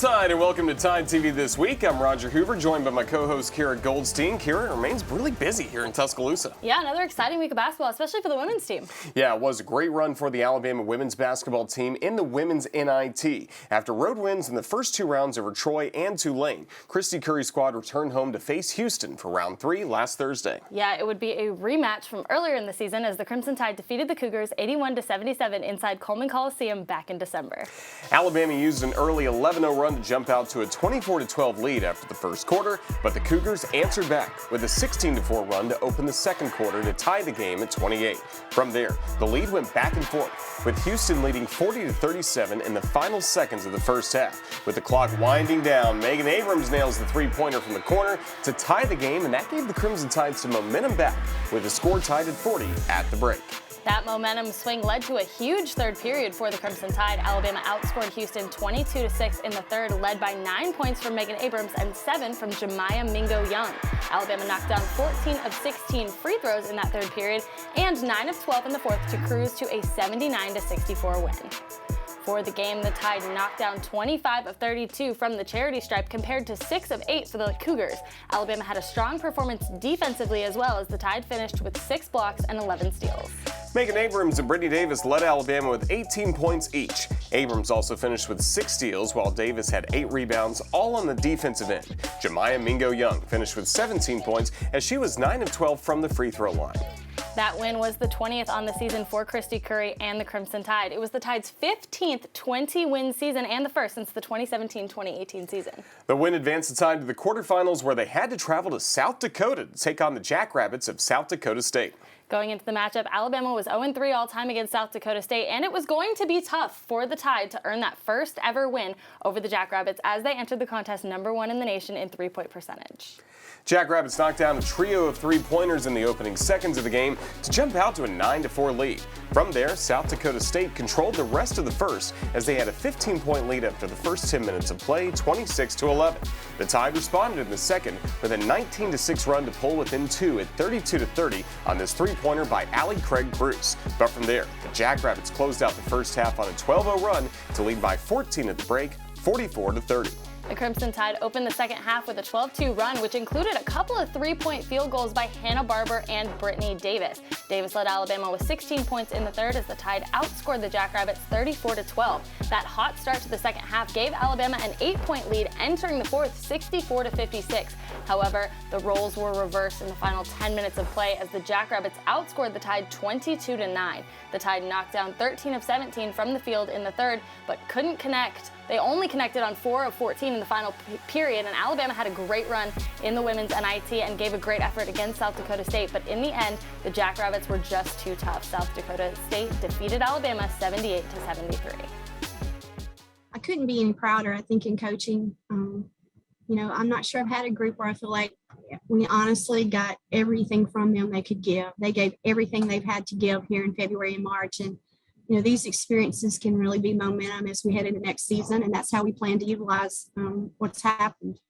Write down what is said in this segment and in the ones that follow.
Tide, and welcome to Tide TV This Week. I'm Roger Hoover, joined by my co-host Kira Goldstein. Kira, it remains really busy here in Tuscaloosa. Yeah, another exciting week of basketball, especially for the women's team. Yeah, it was a great run for the Alabama women's basketball team in the women's NIT. After road wins in the first two rounds over Troy and Tulane, Christy Curry's squad returned home to face Houston for round 3 last Thursday. Yeah, it would be a rematch from earlier in the season as the Crimson Tide defeated the Cougars 81-77 inside Coleman Coliseum back in December. Alabama used an early 11-0 run to jump out to a 24-12 lead after the first quarter, but the Cougars answered back with a 16-4 run to open the second quarter to tie the game at 28. From there, the lead went back and forth, with Houston leading 40-37 in the final seconds of the first half. With the clock winding down, Megan Abrams nails the three-pointer from the corner to tie the game, and that gave the Crimson Tide some momentum back, with the score tied at 40 at the break. That momentum swing led to a huge third period for the Crimson Tide. Alabama outscored Houston 22-6 in the third, led by 9 points from Megan Abrams and 7 from Jemiah Mingo-Young. Alabama knocked down 14 of 16 free throws in that third period and 9 of 12 in the fourth to cruise to a 79-64 win. For the game, the Tide knocked down 25 of 32 from the charity stripe compared to 6 of 8 for the Cougars. Alabama had a strong performance defensively as well as the Tide finished with 6 blocks and 11 steals. Megan Abrams and Brittany Davis led Alabama with 18 points each. Abrams also finished with 6 steals, while Davis had 8 rebounds, all on the defensive end. Jemiah Mingo-Young finished with 17 points as she was 9 of 12 from the free throw line. That win was the 20th on the season for Christy Curry and the Crimson Tide. It was the Tide's 15th 20-win season and the first since the 2017-2018 season. The win advanced the Tide to the quarterfinals, where they had to travel to South Dakota to take on the Jackrabbits of South Dakota State. Going into the matchup, Alabama was 0-3 all-time against South Dakota State, and it was going to be tough for the Tide to earn that first ever win over the Jackrabbits as they entered the contest #1 in the nation in three-point percentage. Jackrabbits knocked down a trio of three-pointers in the opening seconds of the game to jump out to a 9-4 lead. From there, South Dakota State controlled the rest of the first as they had a 15-point lead after the first 10 minutes of play, 26-11. The Tide responded in the second with a 19-6 run to pull within 2 at 32-30 on this three-pointer by Allie Craig Bruce. But from there, the Jackrabbits closed out the first half on a 12-0 run to lead by 14 at the break, 44-30. The Crimson Tide opened the second half with a 12-2 run, which included a couple of three-point field goals by Hannah Barber and Brittany Davis. Davis led Alabama with 16 points in the third as the Tide outscored the Jackrabbits 34-12. That hot start to the second half gave Alabama an 8-point lead entering the fourth, 64-56. However, the roles were reversed in the final 10 minutes of play as the Jackrabbits outscored the Tide 22-9. The Tide knocked down 13 of 17 from the field in the third, but couldn't connect. They only connected on 4 of 14 in the final period, and Alabama had a great run in the women's NIT and gave a great effort against South Dakota State, but in the end, the Jackrabbits were just too tough. South Dakota State defeated Alabama 78-73. I couldn't be any prouder, I think, in coaching. I'm not sure I've had a group where I feel like we honestly got everything from them they could give. They gave everything they've had to give here in February and March, and these experiences can really be momentum as we head into next season, and that's how we plan to utilize what's happened.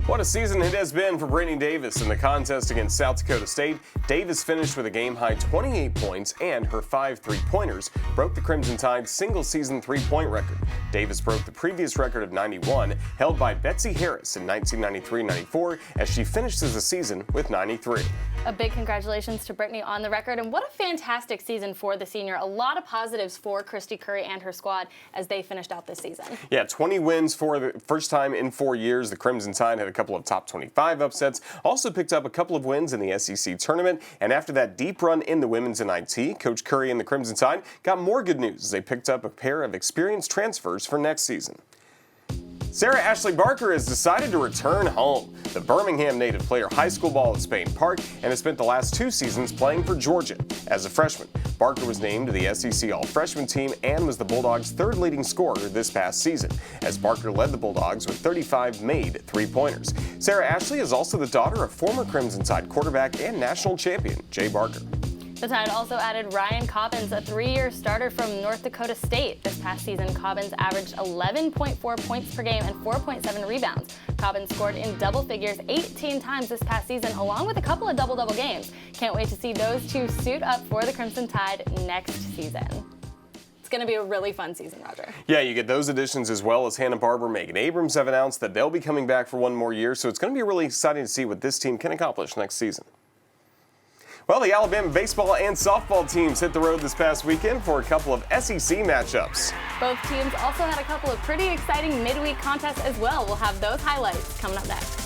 What a season it has been for Brittany Davis in the contest against South Dakota State. Davis finished with a game-high 28 points, and her 5 three-pointers broke the Crimson Tide's single-season three-point record. Davis broke the previous record of 91, held by Betsy Harris in 1993-94, as she finishes the season with 93. A big congratulations to Brittany on the record, and what a fantastic season for the senior. A lot of positives for Christy Curry and her squad as they finished out this season. Yeah, 20 wins for the first time in 4 years. The Crimson Tide had a couple of top 25 upsets, also picked up a couple of wins in the SEC tournament, and after that deep run in the women's NIT, Coach Curry and the Crimson Tide got more good news as they picked up a pair of experienced transfers for next season. Sarah Ashley Barker has decided to return home. The Birmingham native played high school ball at Spain Park and has spent the last 2 seasons playing for Georgia. As a freshman, Barker was named to the SEC All-Freshman team and was the Bulldogs' 3rd leading scorer this past season, as Barker led the Bulldogs with 35 made three-pointers. Sarah Ashley is also the daughter of former Crimson Tide quarterback and national champion Jay Barker. The Tide also added Ryan Cobbins, a 3-year starter from North Dakota State. This past season, Cobbins averaged 11.4 points per game and 4.7 rebounds. Cobbins scored in double figures 18 times this past season, along with a couple of double-double games. Can't wait to see those two suit up for the Crimson Tide next season. going to be a really fun season, Roger. Yeah, you get those additions as well as Hanna-Barbera. Megan Abrams have announced that they'll be coming back for one more year, so it's going to be really exciting to see what this team can accomplish next season. Well, the Alabama baseball and softball teams hit the road this past weekend for a couple of SEC matchups. Both teams also had a couple of pretty exciting midweek contests as well. We'll have those highlights coming up next.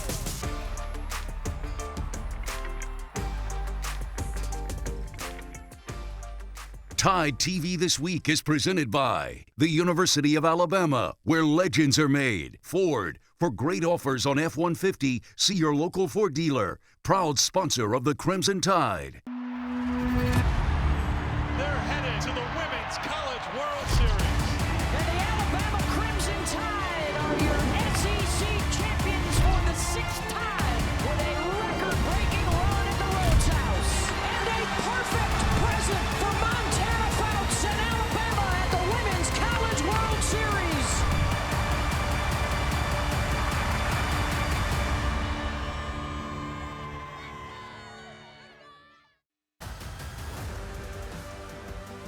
TideTV This Week is presented by the University of Alabama, where legends are made. Ford, for great offers on F-150, see your local Ford dealer. Proud sponsor of the Crimson Tide. They're headed to the Women's College World Series. And the Alabama Crimson Tide are your SEC champions for the 6th time with a record-breaking run at the Rhodes House. And a perfect present for Montana Fouts and Alabama at the Women's College World Series.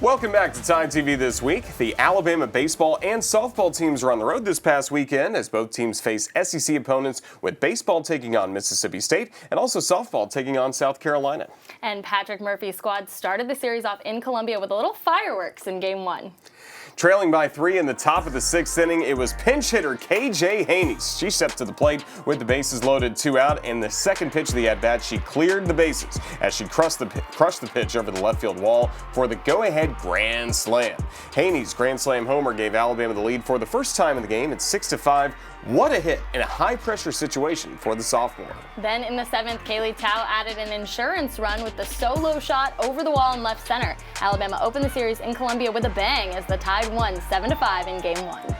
Welcome back to TideTV This Week. The Alabama baseball and softball teams are on the road this past weekend as both teams face SEC opponents, with baseball taking on Mississippi State and also softball taking on South Carolina. And Patrick Murphy's squad started the series off in Columbia with a little fireworks in Game 1. Trailing by 3 in the top of the 6th inning, it was pinch hitter KJ Haney's. She stepped to the plate with the bases loaded, 2 out, and the second pitch of the at-bat, she cleared the bases as she crushed the pitch over the left field wall for the go-ahead grand slam. Haney's grand slam homer gave Alabama the lead for the first time in the game at 6-5. What a hit in a high-pressure situation for the sophomore. Then in the 7th, Kaylee Tao added an insurance run with the solo shot over the wall in left center. Alabama opened the series in Columbia with a bang as the Tide won 7-5 in Game 1.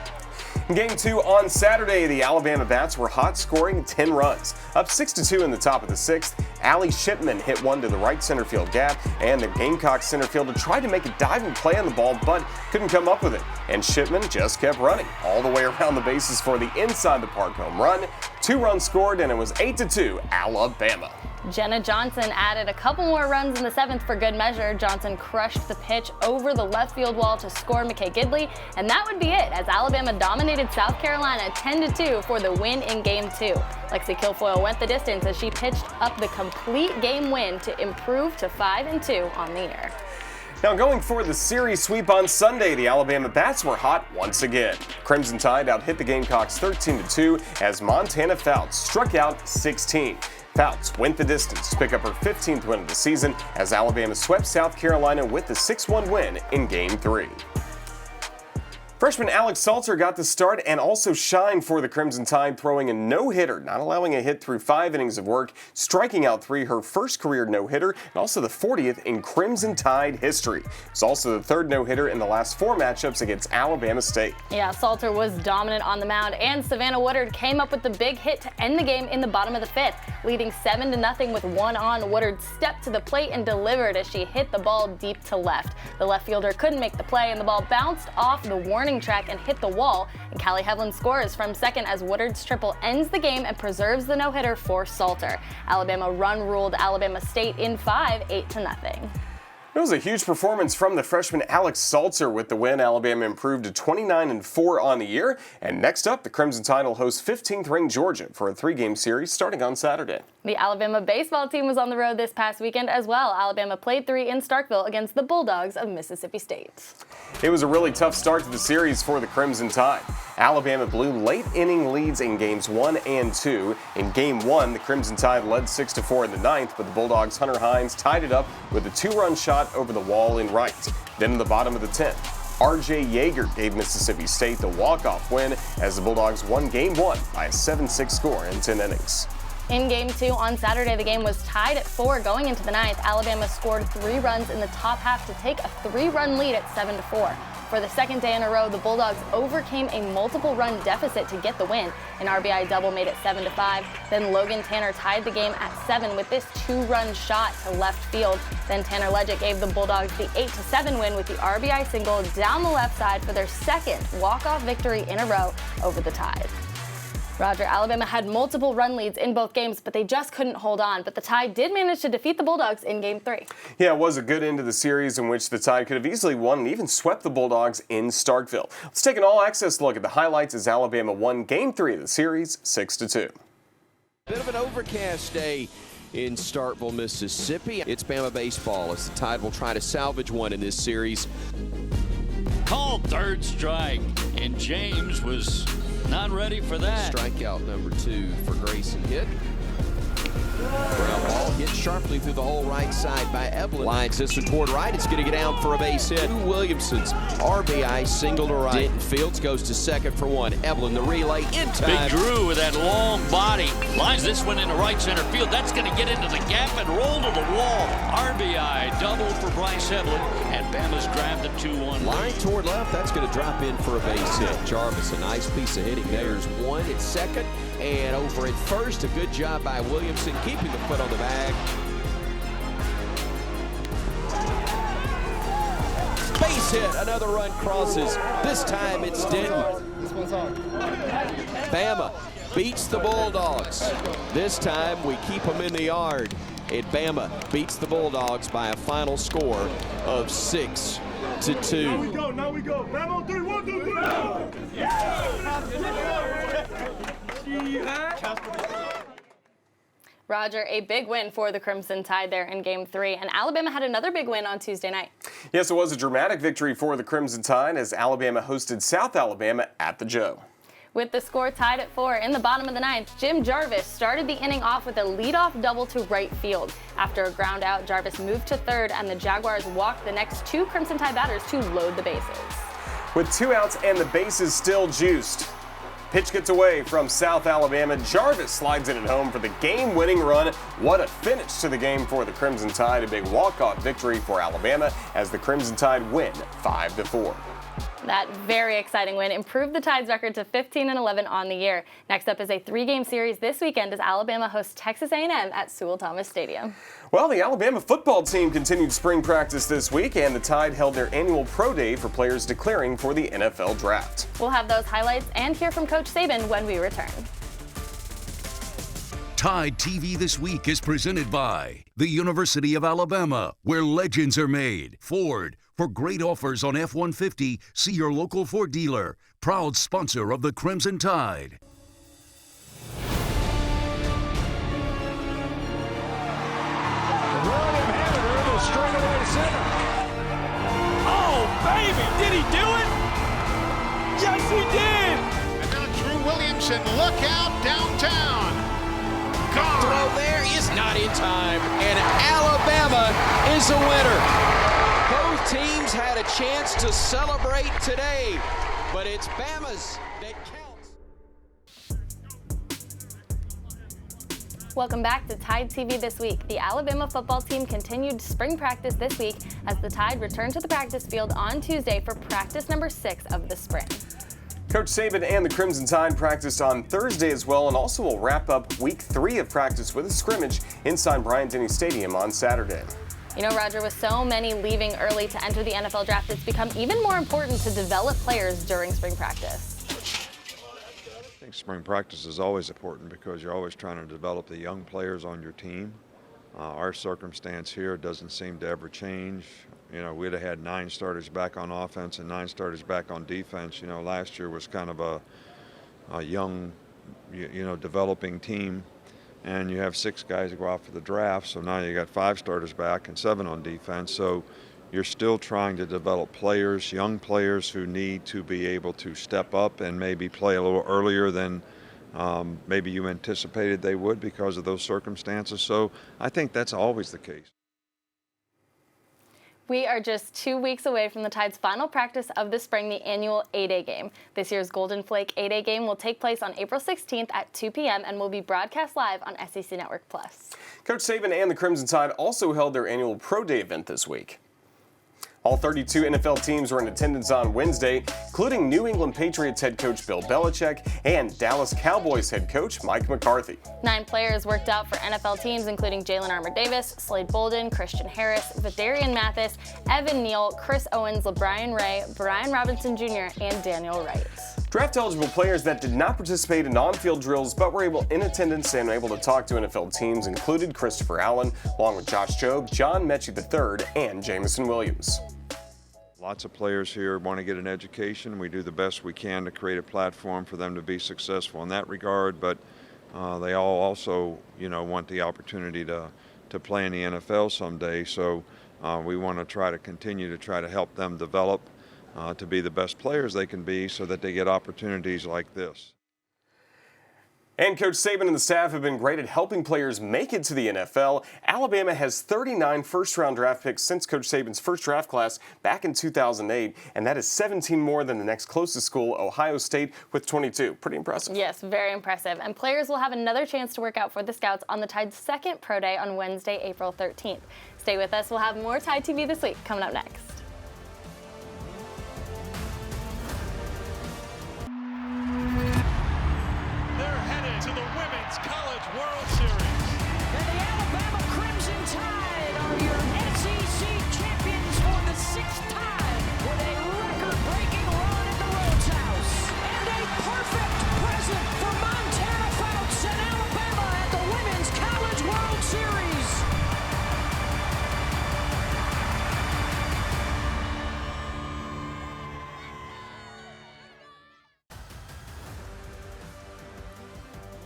In Game 2 on Saturday, the Alabama Bats were hot, scoring 10 runs. Up 6-2 in the top of the 6th, Allie Shipman hit one to the right center field gap, and the Gamecock center fielder tried to make a diving play on the ball, but couldn't come up with it. And Shipman just kept running all the way around the bases for the inside the park home run. 2 runs scored, and it was 8-2 Alabama. Jenna Johnson added a couple more runs in the 7th for good measure. Johnson crushed the pitch over the left field wall to score McKay Gidley, and that would be it as Alabama dominated South Carolina 10-2 for the win in Game 2. Lexi Kilfoyle went the distance as she pitched up the complete game win to improve to 5-2 on the year. Now going for the series sweep on Sunday, the Alabama Bats were hot once again. Crimson Tide out-hit the Gamecocks 13-2 as Montana Fouts struck out 16. Fouts went the distance to pick up her 15th win of the season as Alabama swept South Carolina with the 6-1 win in Game 3. Freshman Alex Salter got the start and also shined for the Crimson Tide, throwing a no-hitter, not allowing a hit through 5 innings of work, striking out 3, her first career no-hitter, and also the 40th in Crimson Tide history. It's also the 3rd no-hitter in the last 4 matchups against Alabama State. Yeah, Salter was dominant on the mound, and Savannah Woodard came up with the big hit to end the game in the bottom of the 5th, leading 7-0 with 1 on. Woodard stepped to the plate and delivered as she hit the ball deep to left. The left fielder couldn't make the play, and the ball bounced off the warning track and hit the wall, and Callie Hevlin scores from second as Woodard's triple ends the game and preserves the no-hitter for Salter. Alabama run-ruled Alabama State in 5, 8-0. It was a huge performance from the freshman Alex Salter. With the win, Alabama improved to 29-4 on the year. And next up, the Crimson Tide will host 15th-ranked Georgia for a 3-game series starting on Saturday. The Alabama baseball team was on the road this past weekend as well. Alabama played 3 in Starkville against the Bulldogs of Mississippi State. It was a really tough start to the series for the Crimson Tide. Alabama blew late-inning leads in Games 1 and 2. In Game 1, the Crimson Tide led 6-4 in the 9th, but the Bulldogs' Hunter Hines tied it up with a 2-run shot over the wall in right. Then in the bottom of the 10th, R.J. Yeager gave Mississippi State the walk-off win as the Bulldogs won Game 1 by a 7-6 score in 10 innings. In Game 2 on Saturday, the game was tied at 4 going into the 9th. Alabama scored 3 runs in the top half to take a 3-run lead at 7-4. For the second day in a row, the Bulldogs overcame a multiple-run deficit to get the win. An RBI double made it 7-5. Then Logan Tanner tied the game at 7 with this 2-run shot to left field. Then Tanner Leggett gave the Bulldogs the 8-7 win with the RBI single down the left side for their second walk-off victory in a row over the Tide. Roger, Alabama had multiple run leads in both games, but they just couldn't hold on. But the Tide did manage to defeat the Bulldogs in Game 3. Yeah, it was a good end to the series in which the Tide could have easily won and even swept the Bulldogs in Starkville. Let's take an all-access look at the highlights as Alabama won Game 3 of the series 6-2. Bit of an overcast day in Starkville, Mississippi. It's Bama baseball as the Tide will try to salvage one in this series. Called third strike, and James was not ready for that. Strikeout number 2 for Grayson hit. Ground ball hit sharply through the hole right side by Evelyn. Lines this one toward right. It's going to get down for a base hit. Williamson's RBI single to right. Denton Fields goes to second for one. Evelyn the relay in time. Big Drew with that long body lines this one into right center field. That's going to get into the gap and roll to the wall. RBI double for Bryce Evelyn, and Bama's grabbed the 2-1. Line toward left. That's going to drop in for a base hit. Jarvis, a nice piece of hitting. There's one at second, and over at first, a good job by Williamson keeping the foot on the bag. Base hit, another run crosses. This time it's Denton. Bama beats the Bulldogs. This time we keep them in the yard. And Bama beats the Bulldogs by a final score of 6-2. Now we go. Bama on 3, 1, 2, 3. Roger, a big win for the Crimson Tide there in Game 3, and Alabama had another big win on Tuesday night. Yes, it was a dramatic victory for the Crimson Tide as Alabama hosted South Alabama at the Joe. With the score tied at 4 in the bottom of the ninth, Jim Jarvis started the inning off with a leadoff double to right field. After a ground out, Jarvis moved to third, and the Jaguars walked the next 2 Crimson Tide batters to load the bases. With 2 outs and the bases still juiced, pitch gets away from South Alabama. Jarvis slides it at home for the game-winning run. What a finish to the game for the Crimson Tide. A big walk-off victory for Alabama as the Crimson Tide win 5-4. That very exciting win improved the Tide's record to 15-11 on the year. Next up is a 3-game series this weekend as Alabama hosts Texas A&M at Sewell-Thomas Stadium. Well, the Alabama football team continued spring practice this week, and the Tide held their annual pro day for players declaring for the NFL draft. We'll have those highlights and hear from Coach Saban when we return. TideTV This Week is presented by the University of Alabama, where legends are made. Ford, for great offers on F-150, see your local Ford dealer. Proud sponsor of the Crimson Tide. Straightaway to center. Oh, baby, did he do it? Yes, he did. And now Drew Williamson, look out downtown. Gone. Throw there is not in time, and Alabama is a winner. Both teams had a chance to celebrate today, but it's Bama's that counts. Welcome back to Tide TV This Week. The Alabama football team continued spring practice this week as the Tide returned to the practice field on Tuesday for practice number 6 of the spring. Coach Saban and the Crimson Tide practiced on Thursday as well, and also will wrap up week 3 of practice with a scrimmage inside Bryant-Denny Stadium on Saturday. You know, Roger, with so many leaving early to enter the NFL draft, it's become even more important to develop players during spring practice. I think spring practice is always important because you're always trying to develop the young players on your team. Our circumstance here doesn't seem to ever change. You know, we'd have had 9 starters back on offense and 9 starters back on defense. You know, last year was kind of a young, developing team. And you have 6 guys that go out for the draft, so now you got 5 starters back and 7 on defense. So you're still trying to develop players, young players who need to be able to step up and maybe play a little earlier than maybe you anticipated they would because of those circumstances. So I think that's always the case. We are just 2 weeks away from the Tide's final practice of the spring, the annual A-Day game. This year's Golden Flake A-Day game will take place on April 16th at 2 p.m. and will be broadcast live on SEC Network Plus. Coach Saban and the Crimson Tide also held their annual Pro Day event this week. All 32 NFL teams were in attendance on Wednesday, including New England Patriots head coach Bill Belichick and Dallas Cowboys head coach Mike McCarthy. 9 players worked out for NFL teams, including Jalen Armour-Davis, Slade Bolden, Christian Harris, Vidarian Mathis, Evan Neal, Chris Owens, LeBrian Ray, Brian Robinson Jr., and Daniel Wright. Draft-eligible players that did not participate in on-field drills but were in attendance and able to talk to NFL teams included Christopher Allen, along with Josh Jobe, John Mechie III, and Jamison Williams. Lots of players here want to get an education. We do the best we can to create a platform for them to be successful in that regard, but they all also, want the opportunity to play in the NFL someday. So we want to try to continue to try to help them develop to be the best players they can be so that they get opportunities like this. And Coach Saban and the staff have been great at helping players make it to the NFL. Alabama has 39 first-round draft picks since Coach Saban's first draft class back in 2008, and that is 17 more than the next closest school, Ohio State, with 22. Pretty impressive. Yes, very impressive. And players will have another chance to work out for the Scouts on the Tide's second Pro Day on Wednesday, April 13th. Stay with us. We'll have more Tide TV this week coming up next. To the Women's College World Series. And the Alabama Crimson Tide are your SEC champions for the 6th time with a record-breaking run at the Rhodes House. And a perfect present for Montana Fouts and Alabama at the Women's College World Series.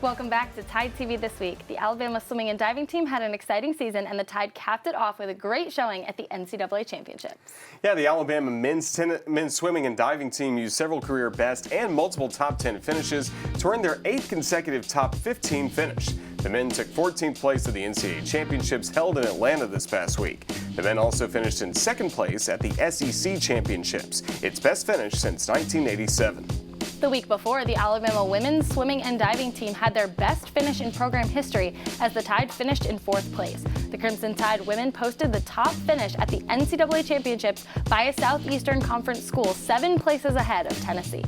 Welcome back to Tide TV this week. The Alabama swimming and diving team had an exciting season, and the Tide capped it off with a great showing at the NCAA Championships. Yeah, the Alabama men's swimming and diving team used several career best and multiple top 10 finishes to earn their 8th consecutive top 15 finish. The men took 14th place at the NCAA Championships held in Atlanta this past week. The men also finished in 2nd place at the SEC Championships, its best finish since 1987. The week before, the Alabama women's swimming and diving team had their best finish in program history as the Tide finished in 4th place. The Crimson Tide women posted the top finish at the NCAA Championships by a Southeastern Conference school 7 places ahead of Tennessee.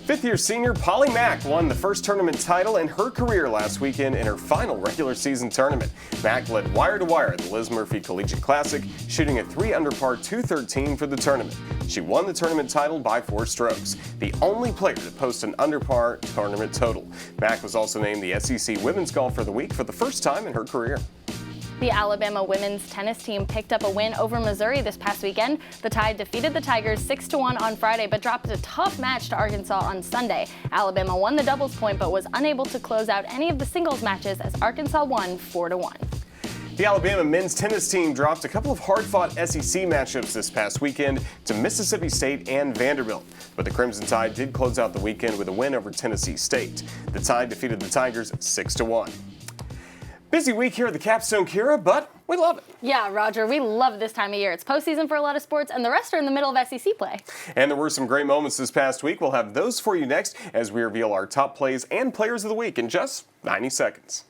Fifth-year senior Paulie Mack won the first tournament title in her career last weekend in her final regular season tournament. Mack led wire-to-wire at the Liz Murphy Collegiate Classic, shooting a 3-under par 213 for the tournament. She won the tournament title by 4 strokes, the only player to post an under par tournament total. Mack was also named the SEC Women's Golfer of the Week for the first time in her career. The Alabama women's tennis team picked up a win over Missouri this past weekend. The Tide defeated the Tigers 6-1 on Friday, but dropped a tough match to Arkansas on Sunday. Alabama won the doubles point, but was unable to close out any of the singles matches as Arkansas won 4-1. The Alabama men's tennis team dropped a couple of hard-fought SEC matchups this past weekend to Mississippi State and Vanderbilt, but the Crimson Tide did close out the weekend with a win over Tennessee State. The Tide defeated the Tigers 6-1. Busy week here at the Capstone Kira, but we love it. Yeah, Roger, we love this time of year. It's postseason for a lot of sports, and the rest are in the middle of SEC play. And there were some great moments this past week. We'll have those for you next as we reveal our top plays and players of the week in just 90 seconds.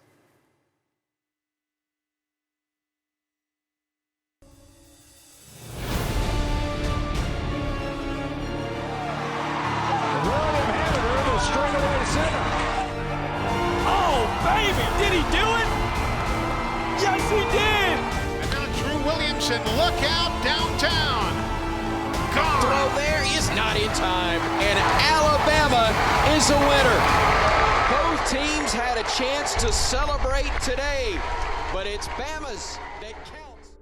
Straightaway to center. Oh, baby, did he do it? Yes, he did. And now Drew Williamson, look out downtown. Gone. Throw there is not in time, and Alabama is a winner. Both teams had a chance to celebrate today, but it's Bama's that counts.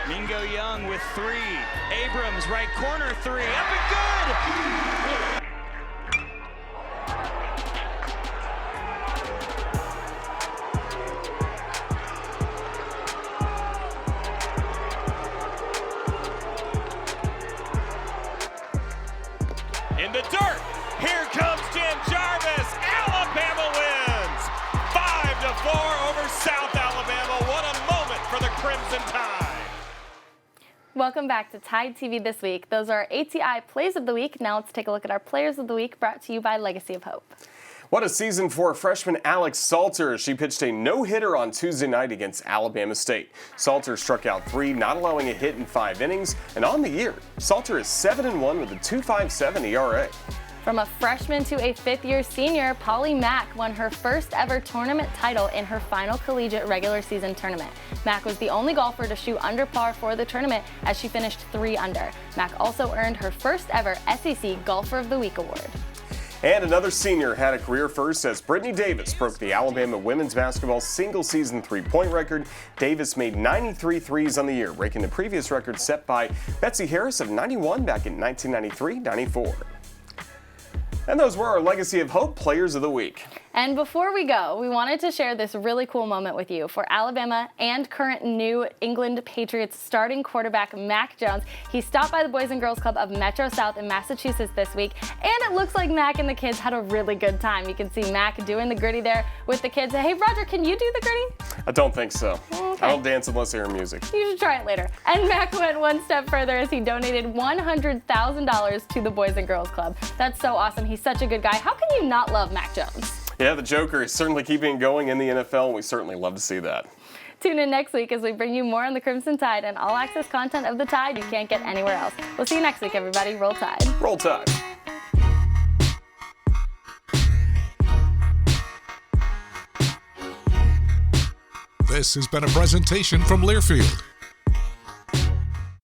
Mingo Young with 3. Abrams, right corner 3. Up and good! In the dirt, here comes Jim Jarvis. Alabama wins 5-4 over South Alabama. What a moment for the Crimson Tide. Welcome back to Tide TV this week. Those are ATI Plays of the Week. Now let's take a look at our Players of the Week, brought to you by Legacy of Hope. What a season for freshman Alex Salter. She pitched a no-hitter on Tuesday night against Alabama State. Salter struck out 3, not allowing a hit in 5 innings. And on the year, Salter is 7-1 with a 2.57 ERA. From a freshman to a fifth-year senior, Paulie Mack won her first ever tournament title in her final collegiate regular season tournament. Mack was the only golfer to shoot under par for the tournament as she finished 3 under. Mack also earned her first ever SEC Golfer of the Week award. And another senior had a career first as Brittany Davis broke the Alabama women's basketball single-season three-point record. Davis made 93 threes on the year, breaking the previous record set by Betsy Harris of 91 back in 1993-94. And those were our Legacy of Hope Players of the Week. And before we go, we wanted to share this really cool moment with you for Alabama and current New England Patriots starting quarterback Mac Jones. He stopped by the Boys and Girls Club of Metro South in Massachusetts this week, and it looks like Mac and the kids had a really good time. You can see Mac doing the gritty there with the kids. Hey, Roger, can you do the gritty? I don't think so. Okay. I don't dance unless I hear music. You should try it later. And Mac went one step further as he donated $100,000 to the Boys and Girls Club. That's so awesome. He's such a good guy. How can you not love Mac Jones? Yeah, the Joker is certainly keeping it going in the NFL, and we certainly love to see that. Tune in next week as we bring you more on the Crimson Tide and all-access content of the Tide you can't get anywhere else. We'll see you next week, everybody. Roll Tide. Roll Tide. This has been a presentation from Learfield,